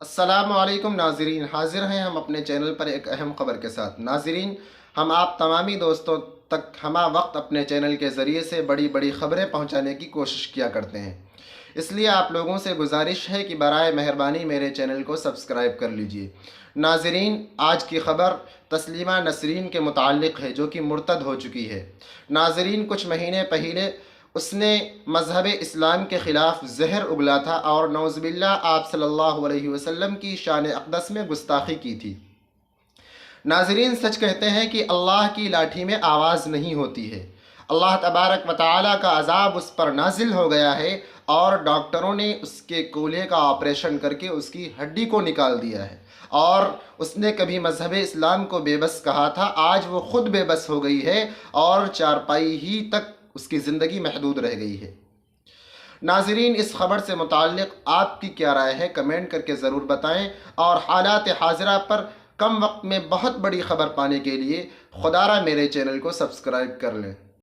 السلام علیکم ناظرین، حاضر ہیں ہم اپنے چینل پر ایک اہم خبر کے ساتھ۔ ناظرین، ہم آپ تمامی دوستوں تک ہمہ وقت اپنے چینل کے ذریعے سے بڑی بڑی خبریں پہنچانے کی کوشش کیا کرتے ہیں، اس لیے آپ لوگوں سے گزارش ہے کہ برائے مہربانی میرے چینل کو سبسکرائب کر لیجئے۔ ناظرین، آج کی خبر تسلیمہ نسرین کے متعلق ہے، جو کہ مرتد ہو چکی ہے۔ ناظرین، کچھ مہینے پہلے اس نے مذہب اسلام کے خلاف زہر اگلا تھا اور نعوذ باللہ آپ صلی اللہ علیہ وسلم کی شان اقدس میں گستاخی کی تھی۔ ناظرین، سچ کہتے ہیں کہ اللہ کی لاٹھی میں آواز نہیں ہوتی ہے۔ اللہ تبارک و تعالیٰ کا عذاب اس پر نازل ہو گیا ہے اور ڈاکٹروں نے اس کے کولہے کا آپریشن کر کے اس کی ہڈی کو نکال دیا ہے، اور اس نے کبھی مذہب اسلام کو بے بس کہا تھا، آج وہ خود بے بس ہو گئی ہے اور چارپائی ہی تک اس کی زندگی محدود رہ گئی ہے۔ ناظرین، اس خبر سے متعلق آپ کی کیا رائے ہے؟ کمنٹ کر کے ضرور بتائیں، اور حالات حاضرہ پر کم وقت میں بہت بڑی خبر پانے کے لیے خدا را میرے چینل کو سبسکرائب کر لیں۔